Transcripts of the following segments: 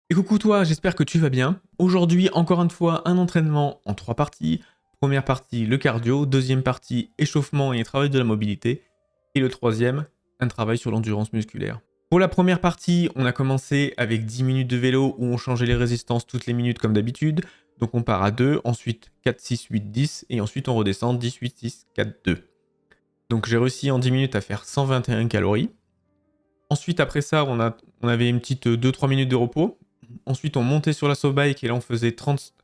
Et coucou toi, j'espère que tu vas bien. Aujourd'hui, encore une fois, un entraînement en 3 parties. Première partie, le cardio. Deuxième partie, échauffement et travail de la mobilité. Et le troisième, un travail sur l'endurance musculaire. Pour la première partie, on a commencé avec 10 minutes de vélo où on changeait les résistances toutes les minutes comme d'habitude. Donc on part à 2, ensuite 4, 6, 8, 10, et ensuite on redescend 10, 8, 6, 4, 2. Donc j'ai réussi en 10 minutes à faire 121 calories. Ensuite, après ça, on avait une petite 2-3 minutes de repos. Ensuite, on montait sur la saut bike et là, on faisait 30.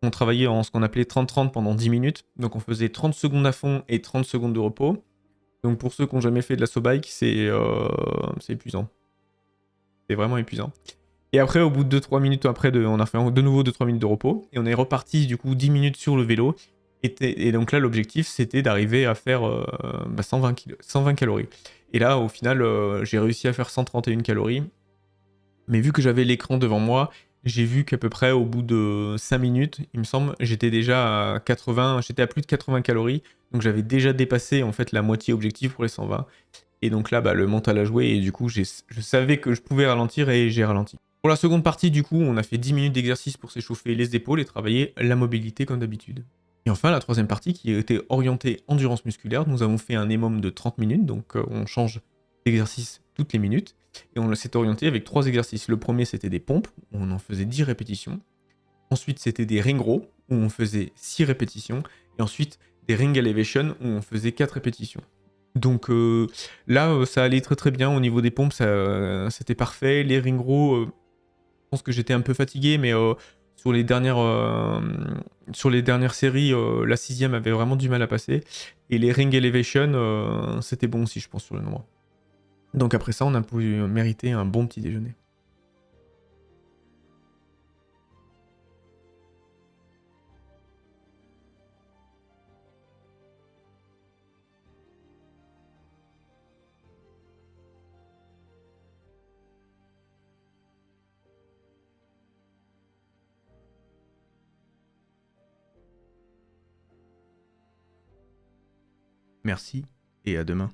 On travaillait en ce qu'on appelait 30-30 pendant 10 minutes. Donc, on faisait 30 secondes à fond et 30 secondes de repos. Donc, pour ceux qui n'ont jamais fait de la saut bike, c'est épuisant. C'est vraiment épuisant. Et après, au bout de 2-3 minutes après, on a fait de nouveau 2-3 minutes de repos. Et on est reparti, du coup, 10 minutes sur le vélo. Et donc là, l'objectif, c'était d'arriver à faire 120 calories. Et là, au final, j'ai réussi à faire 131 calories. Mais vu que j'avais l'écran devant moi, j'ai vu qu'à peu près au bout de 5 minutes, il me semble, j'étais déjà à 80, j'étais à plus de 80 calories. Donc j'avais déjà dépassé en fait la moitié objectif pour les 120. Et donc là, le mental a joué et du coup, je savais que je pouvais ralentir et j'ai ralenti. Pour la seconde partie, du coup, on a fait 10 minutes d'exercice pour s'échauffer les épaules et travailler la mobilité comme d'habitude. Et enfin, la troisième partie qui était orientée endurance musculaire, nous avons fait un EMOM de 30 minutes, donc on change d'exercice toutes les minutes. Et on s'est orienté avec 3 exercices. Le premier, c'était des pompes, où on en faisait 10 répétitions. Ensuite, c'était des ring rows, où on faisait 6 répétitions. Et ensuite, des ring elevation, où on faisait 4 répétitions. Donc là, ça allait très très bien. Au niveau des pompes, c'était parfait. Les ring rows, je pense que j'étais un peu fatigué, mais sur les dernières séries, la 6ème avait vraiment du mal à passer. Et les ring elevation, c'était bon aussi, je pense, sur le nombre. Donc après ça, on a pu mériter un bon petit déjeuner. Merci et à demain.